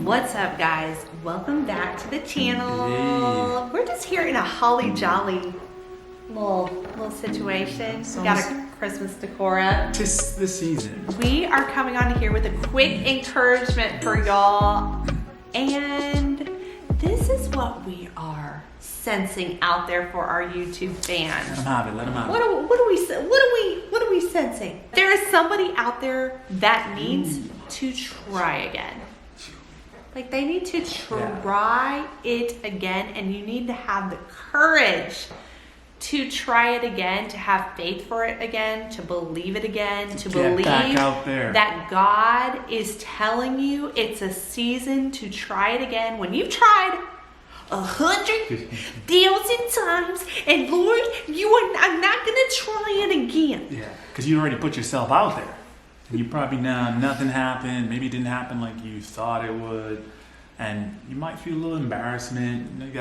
What's up, guys? Welcome back to the channel. Hey. We're just here in a holly jolly little situation. We got a Christmas decor up. Tis the season. We are coming on here with a quick encouragement for y'all, and this is what we are sensing out there for our YouTube fans. Let them have it. Let them have it. What are we sensing? There is somebody out there that needs to try again. Like, they need to try it again, and you need to have the courage to try it again, to have faith for it again, to believe it again, to believe back out there. that God is telling you it's a season to try it again. When you've tried 100,000 times, and Lord, I'm not going to try it again. Yeah, because you already put yourself out there. And you probably know nothing happened. Maybe it didn't happen like you thought it would. And you might feel a little embarrassment. You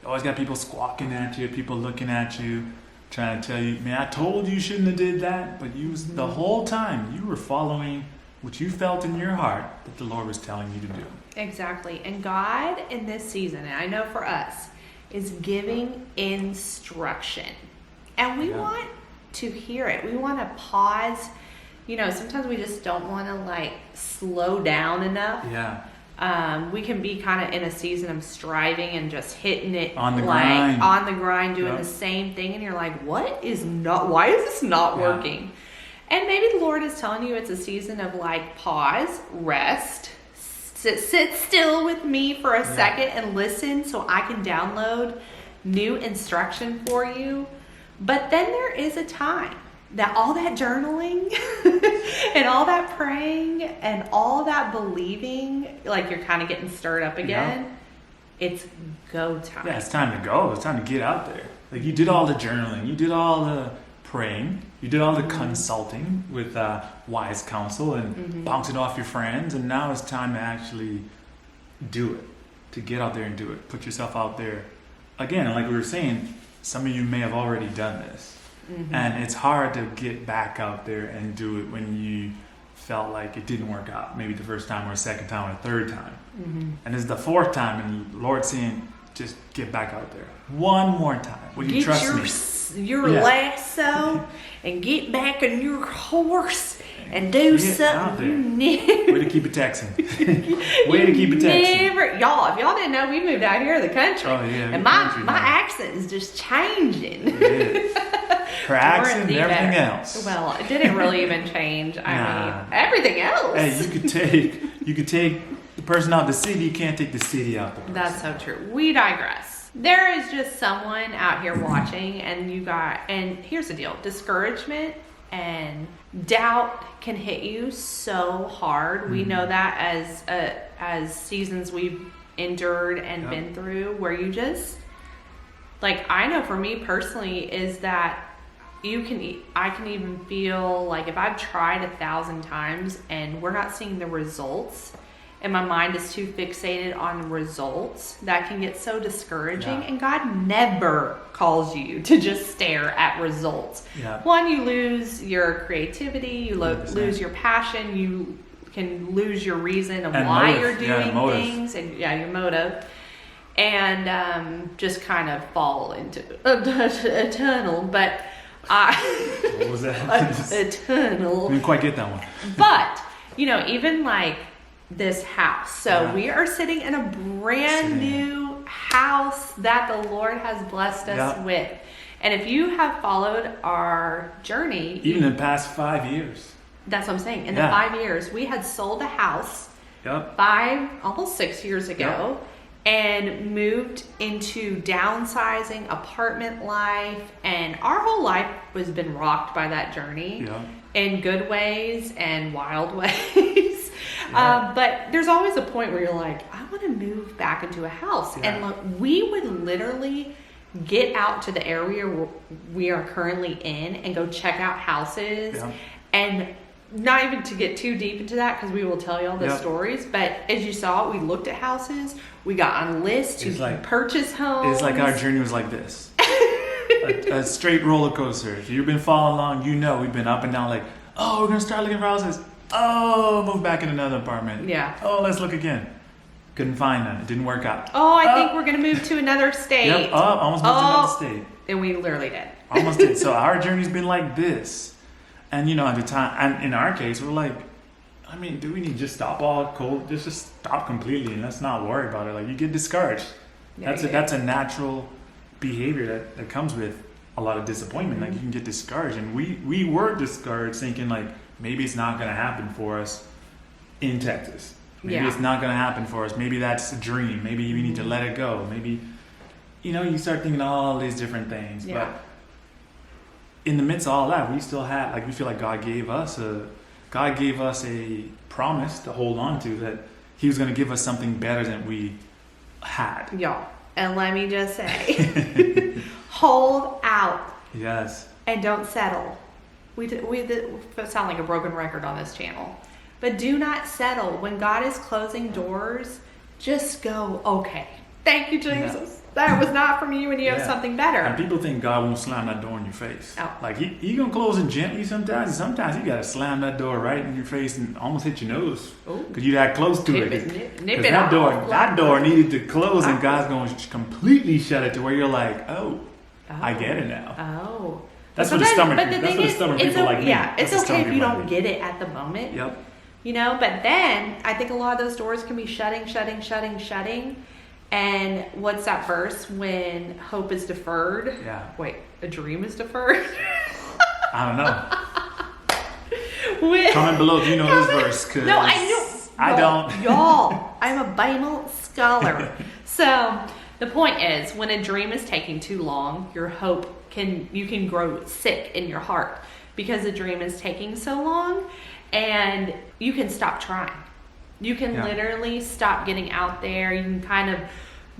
always got people squawking at you, people looking at you, trying to tell you, man, I told you shouldn't have did that. But the whole time you were following what you felt in your heart that the Lord was telling you to do. Exactly. And God in this season, and I know for us, is giving instruction. And we want to hear it. We want to pause. You know, sometimes we just don't want to slow down enough. Yeah. We can be kind of in a season of striving and just hitting it on the grind, doing the same thing. And you're like, why is this not working? And maybe the Lord is telling you it's a season of pause, rest, sit still with me for a second and listen so I can download new instruction for you. But then there is a time that all that journaling and all that praying and all that believing, you're kind of getting stirred up again. It's go time. Yeah, it's time to go. It's time to get out there. You did all the journaling. You did all the praying. You did all the consulting with wise counsel and bounce it off your friends. And now it's time to actually do it, to get out there and do it. Put yourself out there. Again, like we were saying, some of you may have already done this. And it's hard to get back out there and do it when you felt like it didn't work out. Maybe the first time or a second time or a third time. And it's the fourth time, and the Lord's saying, just get back out there. One more time. Will you trust me? Your lasso and get back on your horse and do something new. Way to keep it Texan. Way to keep it Texan. Y'all, if y'all didn't know, we moved out here to the country. Oh, yeah. And my accent is just changing. It is. Her accent and everything else. Well, it didn't really even change. I mean, everything else. Hey, you could take the person out of the city. You can't take the city out the person. That's so true. We digress. There is just someone out here watching, and here's the deal: discouragement and doubt can hit you so hard. We know that as seasons we've endured and been through, where you just I know for me personally is that I can even feel if I've tried 1,000 times and we're not seeing the results, and my mind is too fixated on results, that can get so discouraging. And God never calls you to just stare at results. One, you lose your creativity, you lose your passion, you can lose your reason of why you're doing things, and your motive. And just kind of fall into a tunnel. But what was that? a tunnel. I didn't quite get that one. But even this house. So we are sitting in a brand new house that the Lord has blessed us with. And if you have followed our journey, even in the past 5 years. That's what I'm saying. In the 5 years, we had sold a house almost 6 years ago. And moved into downsizing, apartment life, and our whole life has been rocked by that journey in good ways and wild ways. But there's always a point where you're like, I want to move back into a house. And we would literally get out to the area we are currently in and go check out houses. And not even to get too deep into that, because we will tell you all the stories, but as you saw, we looked at houses, we got on lists to purchase homes. It's our journey was like this. a straight roller coaster. If you've been following along, we've been up and down we're going to start looking for houses. Oh, move back in another apartment. Yeah. Oh, let's look again. Couldn't find none. It didn't work out. Oh, I think we're going to move to another state. Yep, almost moved to another state. And we literally did. Almost did. So our journey's been like this. And, at the time, and in our case, we're like, I mean, do we need to just stop all cold? Just stop completely and let's not worry about it. Like, you get discouraged. Yeah, That's a natural behavior that comes with a lot of disappointment. Mm-hmm. Like, you can get discouraged. And we were discouraged thinking, like, maybe it's not going to happen for us in Texas. Maybe it's not going to happen for us. Maybe that's a dream. Maybe we need to let it go. Maybe, you start thinking all these different things. Yeah. But in the midst of all that, we still had, like, we feel like God gave us a promise to hold on to, that He was going to give us something better than we had. Y'all. And let me just say, hold out. Yes. And don't settle. We sound like a broken record on this channel. But do not settle. When God is closing doors, just go, okay. Thank you, Jesus. Yeah. That was not from you and you have something better. And people think God won't slam that door in your face. Oh. Like, he going to close it gently sometimes. And sometimes you got to slam that door right in your face and almost hit your nose. Because you're that close to it. Nip it off. That door needed to close, and God's going to completely shut it to where you're like, oh, I get it now. Oh. That's what the stubborn people like me. Yeah, it's That's okay if you don't like get it at the moment. Yep. But then I think a lot of those doors can be shutting. And what's that verse when hope is deferred? Yeah. Wait, a dream is deferred? I don't know. Comment below if you know this verse. Cause no, I know. I don't. Y'all, I'm a Bible scholar. So the point is, when a dream is taking too long, your hope you can grow sick in your heart because the dream is taking so long, and you can stop trying. You can literally stop getting out there. You can kind of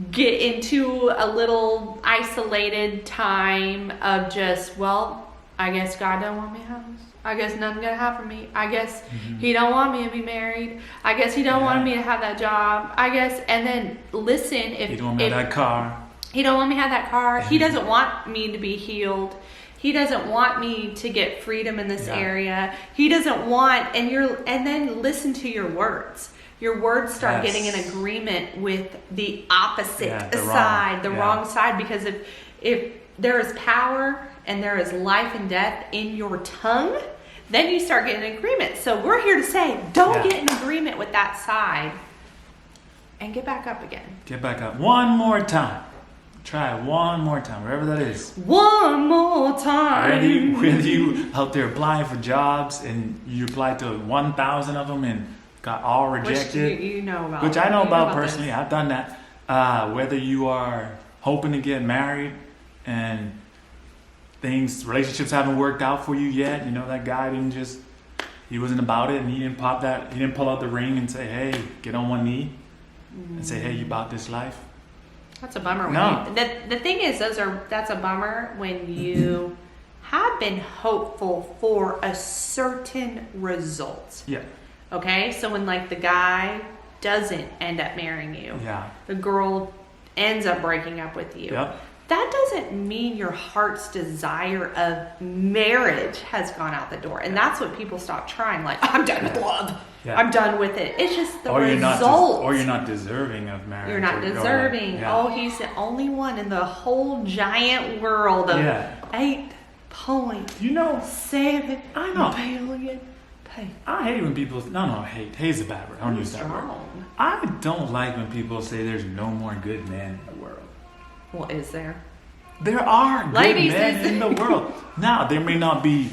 get into a little isolated time of just, well, I guess God don't want me to have this. I guess nothing's going to happen to me. I guess He don't want me to be married. I guess He don't want me to have that job. I guess, and then listen, if He don't want me to have that car. He don't want me to have that car. He doesn't want me to be healed. He doesn't want me to get freedom in this area. He doesn't want, and then listen to your words. Your words start getting in agreement with the opposite side, the wrong side. Because if there is power and there is life and death in your tongue, then you start getting agreement. So we're here to say, don't get in agreement with that side, and get back up again. Get back up one more time. Try it one more time, wherever that is. One more time. Whether you out there applying for jobs and you applied to 1,000 of them and got all rejected. Which you know about. Which I know about personally. This. I've done that. Whether you are hoping to get married and relationships haven't worked out for you yet. That guy he wasn't about it, and he didn't pull out the ring and say, hey, get on one knee and say, hey, you about this life? That's a bummer. No. The thing is, that's a bummer when you have been hopeful for a certain result. Yeah. Okay? So when the guy doesn't end up marrying you. Yeah. The girl ends up breaking up with you. Yep. That doesn't mean your heart's desire of marriage has gone out the door. And that's what people stop trying. Like, I'm done with love. Yeah. I'm done with it. It's just the result. Or you're not deserving of marriage. You're not deserving. He's the only one in the whole giant world of 8.7 billion people. I hate when people... No, hate. Hate is a bad word. I don't use that word. I don't like when people say there's no more good men in the world. Well, is there? There are good men in the world. Now, there may not be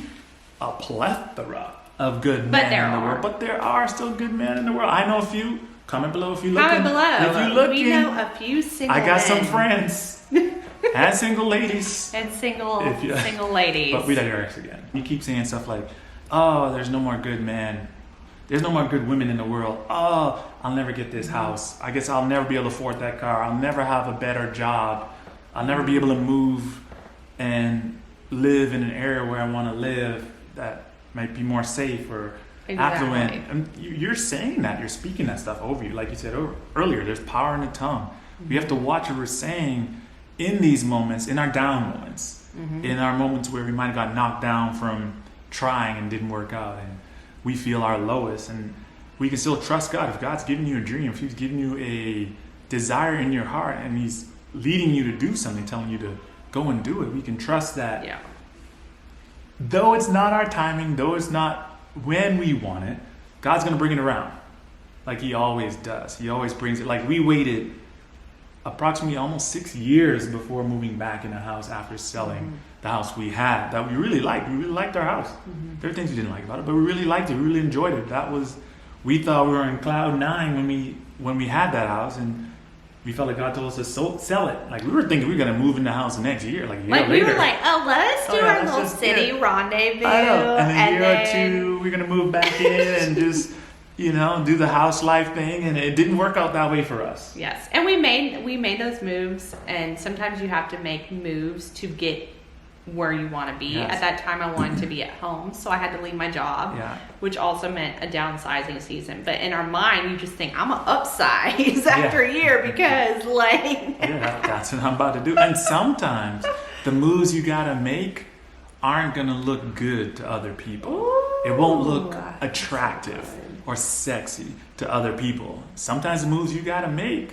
a plethora of good men in the world, but there are still good men in the world. I know a few. Comment below if you look. Comment below. If you look, we know a few single I got men. some friends. And single ladies. And single ladies. But we digress again. You keep saying stuff like, oh, there's no more good men. There's no more good women in the world. Oh, I'll never get this house. I guess I'll never be able to afford that car. I'll never have a better job. I'll never be able to move and live in an area where I want to live that might be more safe or affluent. And you're saying that. You're speaking that stuff over you. Like you said earlier, there's power in the tongue. We have to watch what we're saying in these moments, in our down moments, in our moments where we might have got knocked down from trying and didn't work out. And we feel our lowest, and we can still trust God. If God's giving you a dream, if He's giving you a desire in your heart and He's leading you to do something, telling you to go and do it, we can trust that. Yeah. Though it's not our timing, though it's not when we want it, God's going to bring it around like He always does. He always brings it. Like we waited approximately almost 6 years before moving back in a house after selling the house we had that we really liked. We really liked our house. There are things we didn't like about it, but we really liked it. We really enjoyed it. We thought we were in cloud 9 when we had that house, and we felt like God told us to sell it. Like we were thinking we were gonna move in the house next year, like a year later. We were like, oh, let's do our let's little just- city rendezvous. I know. And a year then, or two, we're gonna move back in and just, do the house life thing, and it didn't work out that way for us. Yes, and we made those moves, and sometimes you have to make moves to get where you want to be. Yes. At that time, I wanted to be at home, so I had to leave my job, which also meant a downsizing season. But in our mind, you just think, I'm gonna upsize after a year because, like, That's what I'm about to do. And sometimes the moves you gotta make aren't gonna look good to other people. Ooh, it won't look attractive or sexy to other people. Sometimes the moves you gotta make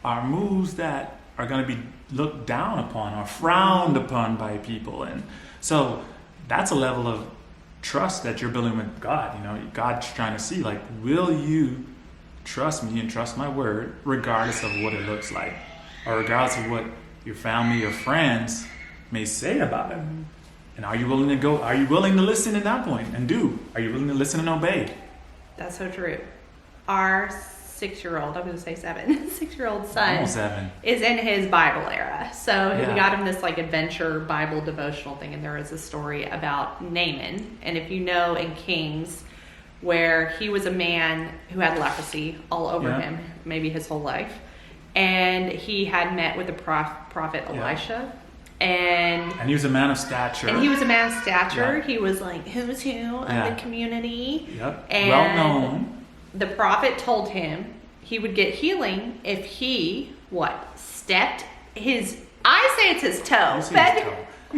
are moves that are going to be looked down upon or frowned upon by people. And so that's a level of trust that you're building with God. God's trying to see, like, will you trust me and trust my word regardless of what it looks like, or regardless of what your family or friends may say about it? And are you willing to go? Are you willing to listen at that point and do? Are you willing to listen and obey? that's so true. Our 6-year-old, I'm going to say 7, 6-year-old son Almost 7. is in his Bible era. So Yeah. we got him this like adventure Bible devotional thing, and there is a story about Naaman. And if you know in Kings, where he was a man who had leprosy all over him, maybe his whole life, and he had met with the prophet Elisha. And he was a man of stature. And he was a man of stature. Yeah. He was like who's who of the community. Yep. And Well known. the prophet told him he would get healing if he stepped his, I say it's his toe. You see his toe.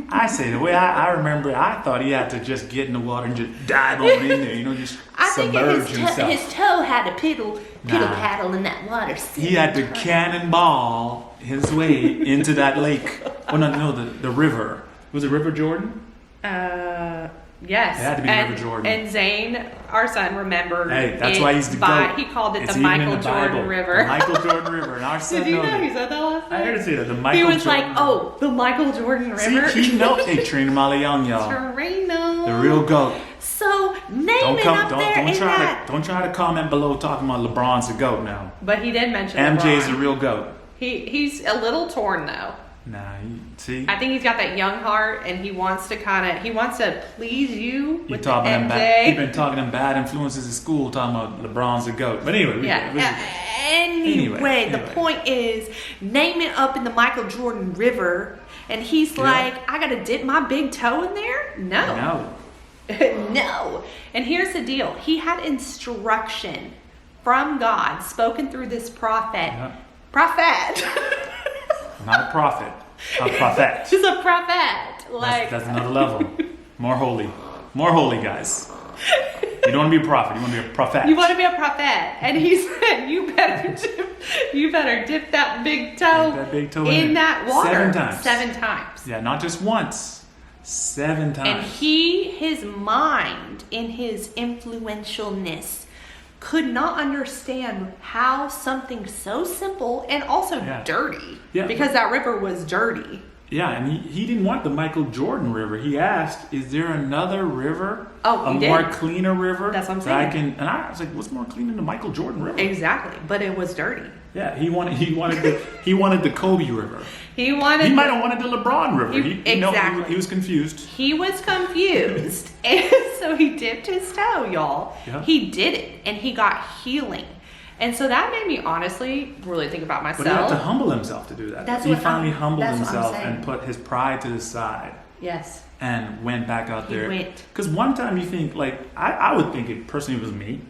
I say the way I remember it, I thought he had to just get in the water and just dive on in there, just I think submerge himself. his toe had to piddle paddle in that water. He had to cannonball his way into that lake. Oh no, the river. Was it River Jordan? Yes. It had to be River Jordan. And Zane, our son, remembered. Hey, that's why he's the GOAT. He called it It's the even in Michael the Jordan Bible. River. The Michael Jordan River. And our son Did you knows know it. he said that last night? I heard him say that. The Michael He was Jordan like, oh, the Michael Jordan River. See, he knows. Hey, Trina Malayan, y'all. Torino. The real GOAT. So, Naaman Don't try to comment below talking about LeBron's the GOAT now. But he did mention MJ's LeBron. the real GOAT. He's a little torn though. Nah, see? I think he's got that young heart, and he wants to please you with the He's MJ. been talking them bad influences at school, talking about LeBron's the GOAT. But anyway, Anyway, the point is, Naaman up in the Michael Jordan River, and he's like, I gotta dip my big toe in there? No. No. And here's the deal. He had instruction from God spoken through this prophet. Yeah. Prophet. Not a prophet. A prophet. He's a prophet. That's another level. More holy. More holy, guys. You don't want to be a prophet. You want to be a prophet. You want to be a prophet. And he said, you better dip that big toe, in that water. 7 times. 7 times. Yeah, not just once. 7 times. And his mind, in his influentialness, could not understand how something so simple and also dirty, because that river was dirty. Yeah, and he didn't want the Michael Jordan River. He asked, is there another river? Oh, he more did. cleaner river? That's what I'm saying. And I was like, what's more clean than the Michael Jordan River? Exactly, but it was dirty. Yeah, he wanted the Kobe River. He might have wanted the LeBron River. Exactly. He was confused. He was confused, and so he dipped his toe, y'all. Yeah. He did it, and he got healing. And so that made me honestly really think about myself. But he had to humble himself to do that. He finally humbled himself and put his pride to the side. Yes. And went back out there. He went. Because one time you think, like, I would think it personally was me.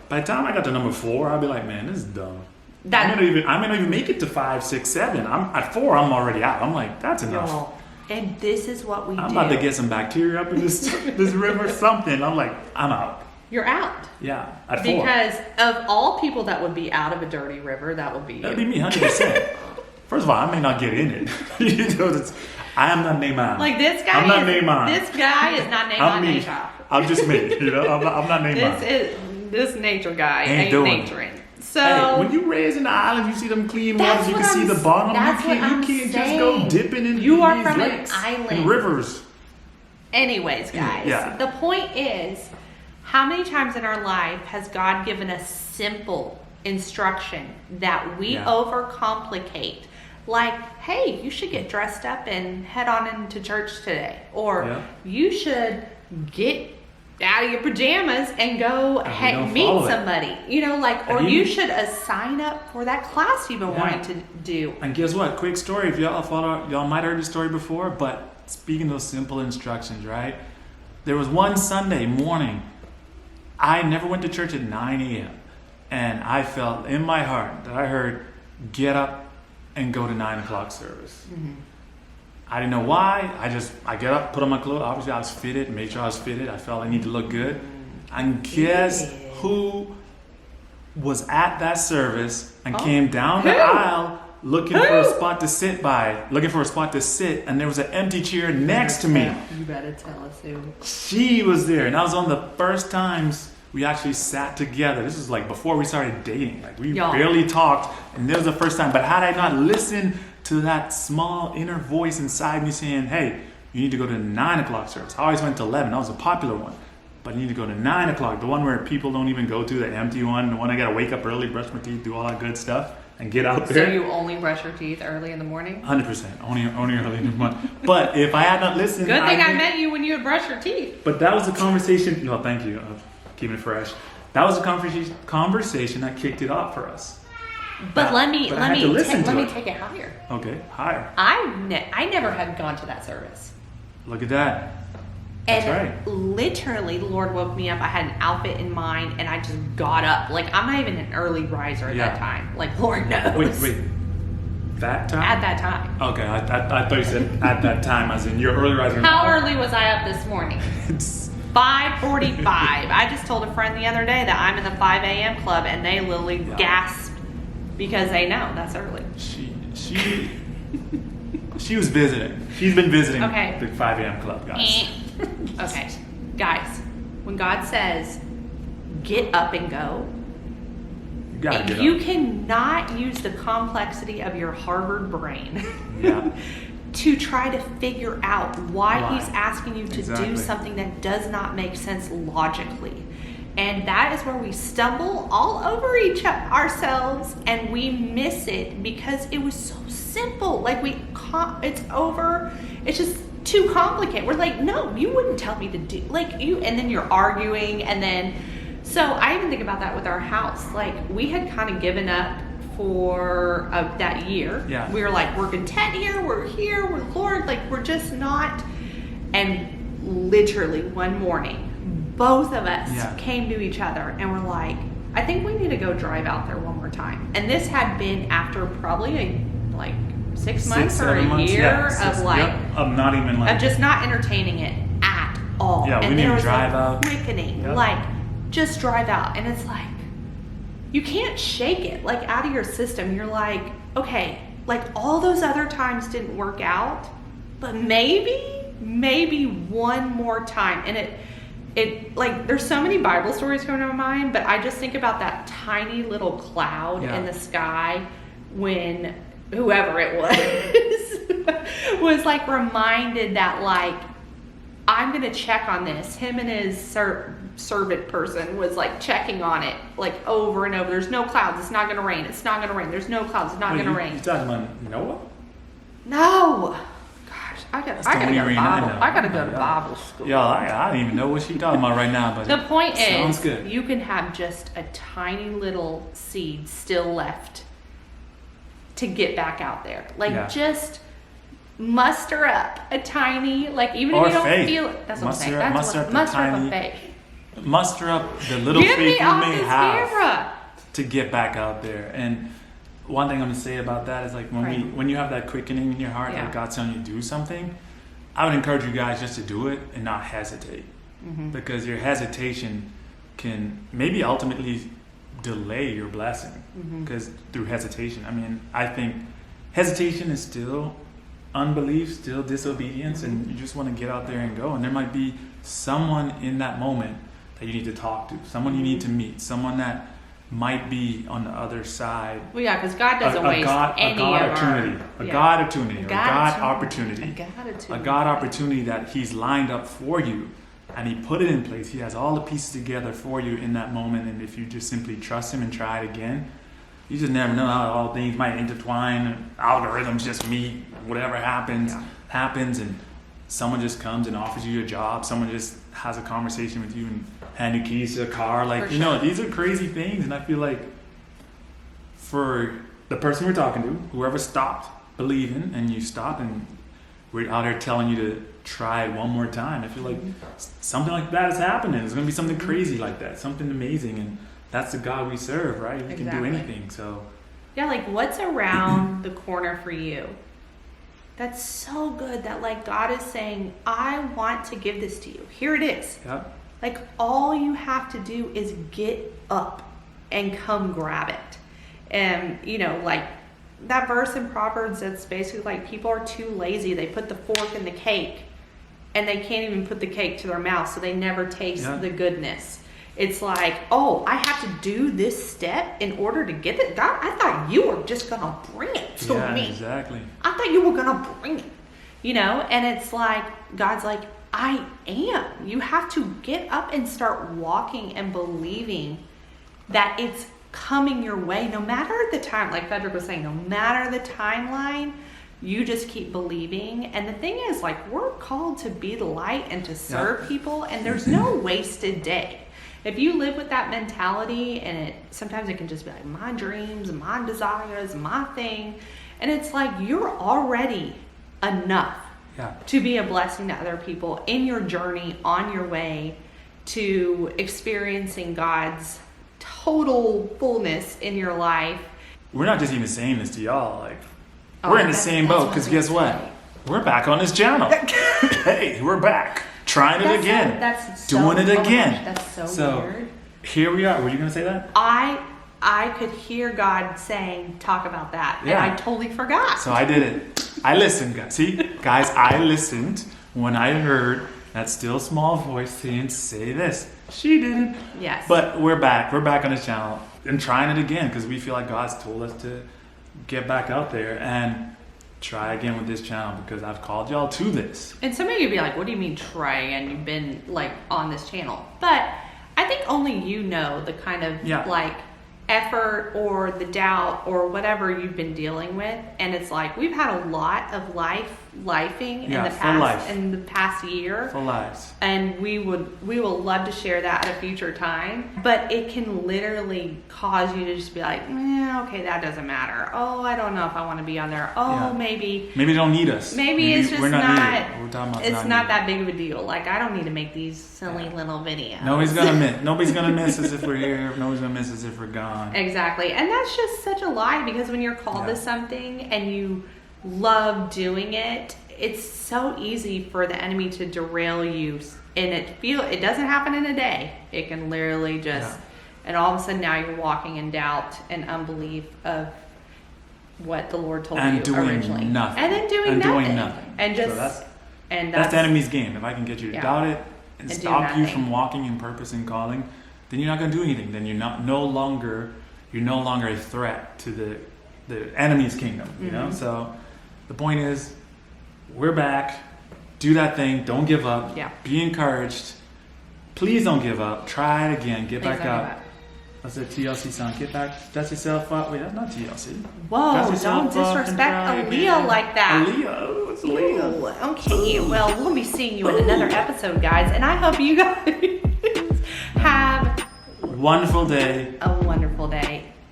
By the time I got to number 4, I'd be like, man, this is dumb. I may not even make it to 5, 6, 7. I'm at 4. I'm already out. I'm like, that's enough. Y'all, and this is what we do. I'm about to get some bacteria up in this river, something. I'm like, I'm out. you're out. Yeah, at 4. Because of all people that would be out of a dirty river, that would be you. That'd be me, 100%. First of all, I may not get in it. I am not Neymar. Like this guy. I'm not Neymar. This guy is not I'm me. Neymar. I'm just me. I'm not Neymar. This nature guy ain't doing naturing. So hey, when you raise in the island, you see them clean waters. You can see the bottom. You can't just go dipping in you are these from lakes an island and rivers. Anyways, guys, the point is, how many times in our life has God given us simple instruction that we overcomplicate? Like, hey, you should get dressed up and head on into church today. Or you should get out of your pajamas and go meet somebody. Or you should sign up for that class you've been wanting to do. And guess what? Quick story. If y'all might have heard this story before, but speaking of those simple instructions, right? There was one Sunday morning, I never went to church at 9 a.m. And I felt in my heart that I heard, get up and go to 9 o'clock service. Mm-hmm. I didn't know why. I get up, put on my clothes. Obviously, I was fitted, made sure I was fitted. I felt I need to look good. And guess who was at that service and came down the aisle looking for a spot to sit, and there was an empty chair next to me. You better tell us who. She was there, and that was one of the first times we actually sat together. This was like before we started dating. Like we barely talked, and this was the first time. But had I not listened to that small inner voice inside me saying, hey, you need to go to 9 o'clock service. I always went to 11. That was a popular one. But you need to go to 9 o'clock, the one where people don't even go to, the empty one, the one I got to wake up early, brush my teeth, do all that good stuff, and get out there. So you only brush your teeth early in the morning? 100%. Only early in the morning. But if I had not listened... Good thing I met you when you would brush your teeth. But that was the conversation... No, thank you. Keeping it fresh. That was the conversation that kicked it off for us. But let me take it higher. Okay, higher. I never had gone to that service. Look at that. That's right. Literally, the Lord woke me up. I had an outfit in mind, and I just got up. Like, I'm not even an early riser at that time. Like, Lord knows. Wait. That time? At that time. Okay, I thought you said at that time, as in your early riser. How early was I up this morning? 5:45. I just told a friend the other day that I'm in the 5 a.m. club, and they literally gasped because they know that's early. She was visiting. She's been visiting the 5 a.m. club, guys. Okay, guys, when God says, get up and go, you cannot use the complexity of your Harvard brain to try to figure out why He's asking you to do something that does not make sense logically. And that is where we stumble all over ourselves, and we miss it because it was so simple. Like it's just too complicated. We're like, no, you wouldn't tell me to do and then you're arguing, and then so I even think about that with our house. Like, we had kind of given up for that year. We were like, we're content here, we're Lord, like we're just not. And literally one morning, both of us came to each other and were like, I think we need to go drive out there one more time. And this had been after probably 6 months or a year of not even of just not entertaining it at all. Yeah, and we there need was to drive a out. quickening, just drive out. And it's like, you can't shake it out of your system. You're like, okay, all those other times didn't work out, but maybe one more time. And it there's so many Bible stories coming to my mind, but I just think about that tiny little cloud in the sky when whoever it was reminded that I'm gonna check on this. Him and his servant person was checking on it over and over. There's no clouds, it's not gonna rain, it's not gonna rain. There's no clouds, it's not gonna rain. You talking about Noah? No. I gotta go to Bible school. Yeah, I don't even know what she's talking about right now, but the point sounds is, good. You can have just a tiny little seed still left to get back out there. Just muster up a tiny, even if you don't feel it. That's what I'm saying. Muster up a faith. Muster up the little faith you may have to get back out there. And one thing I'm going to say about that is when you have that quickening in your heart that God's telling you to do something, I would encourage you guys just to do it and not hesitate. Mm-hmm. Because your hesitation can maybe ultimately delay your blessing Mm-hmm. because through hesitation. I mean, I think hesitation is still unbelief, still disobedience, and you just want to get out there and go. And there might be someone in that moment that you need to talk to, someone you need to meet, someone that might be on the other side. Well, yeah, because God doesn't waste any a God of opportunity, our... a God opportunity, or a God opportunity, A a God opportunity that He's lined up for you, and He put it in place. He has all the pieces together for you in that moment, and if you just simply trust Him and try it again, you just never know how all things might intertwine. Algorithms just meet. Whatever happens, happens, and someone just comes and offers you a job. Someone just has a conversation with you and hand you keys to a car. Like, For you know, sure. these are crazy things, and I feel like for the person we're talking to, whoever stopped believing and you stop and we're out here telling you to try it one more time, I feel like something like that is happening. There's going to be something crazy like that, something amazing, and that's the God we serve, right? He can do Exactly. anything. So Yeah, like what's around the corner for you? That's so good that like God is saying, I want to give this to you. Here it is. yeah, Like all you have to do is get up and come grab it. And you know, like that verse in Proverbs that's basically like people are too lazy. They put the fork in the cake and they can't even put the cake to their mouth, so they never taste the goodness. It's like, oh, I have to do this step in order to get it. God, I thought you were just gonna bring it to me. exactly. I thought you were gonna bring it, you know. And it's like God's like, I am. You have to get up and start walking and believing that it's coming your way, no matter the time. Like Frederick was saying, no matter the timeline, you just keep believing. And the thing is, like, we're called to be the light and to serve people, and there's no wasted day. If you live with that mentality, and sometimes it can just be like my dreams, my desires, my thing, and it's like you're already enough to be a blessing to other people in your journey on your way to experiencing God's total fullness in your life. We're not just even saying this to y'all. Like, we're in the same boat because guess what? We're back on this channel. Hey, we're back. Trying it again. Doing it again. That's so weird. Here we are. Were you going to say that? I could hear God saying, talk about that. Yeah. And I totally forgot. So I did it. I listened, guys. See, guys, I listened when I heard that still small voice saying, say this. She didn't. Yes. But we're back. We're back on this channel and trying it again because we feel like God's told us to get back out there and try again with this channel because I've called y'all to this. And some of you be like, what do you mean try again? You've been like on this channel. But I think only you know the kind of like effort or the doubt or whatever you've been dealing with. And it's like we've had a lot of lifing in the past year. Full lives. And we will love to share that at a future time. But it can literally cause you to just be like, okay, that doesn't matter. Oh, I don't know if I want to be on there. Oh, maybe they don't need us. Maybe it's just we're not needed. We're talking about it's not that big of a deal. Like I don't need to make these silly little videos. Nobody's gonna miss us if we're here. Nobody's gonna miss us if we're gone. Exactly. And that's just such a lie because when you're called to something and you love doing it, it's so easy for the enemy to derail you, and it doesn't happen in a day. It can literally just and all of a sudden now you're walking in doubt and unbelief of what the Lord told you originally. Nothing. And then doing nothing. And just so that's the enemy's game. If I can get you to doubt it and stop you from walking in purpose and calling, then you're not going to do anything. Then you're no longer a threat to the enemy's kingdom. You know. So the point is, we're back. Do that thing. Don't give up. Yeah. Be encouraged. Please don't give up. Try it again. Get back up. That's a TLC song. Get back. Dust yourself up. Wait, that's not TLC. Whoa! Don't disrespect Aaliyah like that. Aaliyah. What's Aaliyah? Ooh, okay. Well, we'll be seeing you in another episode, guys, and I hope you guys have a wonderful day.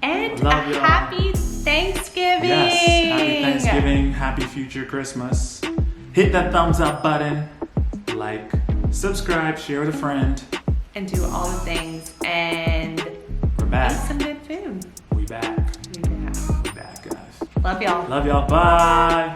And a happy Thanksgiving. Yes, happy Thanksgiving, happy future Christmas. Hit that thumbs up button, like, subscribe, share with a friend. And do all the things, and we're back. Eat some good food. We back. We back. We back, guys. Love y'all. Love y'all. Bye.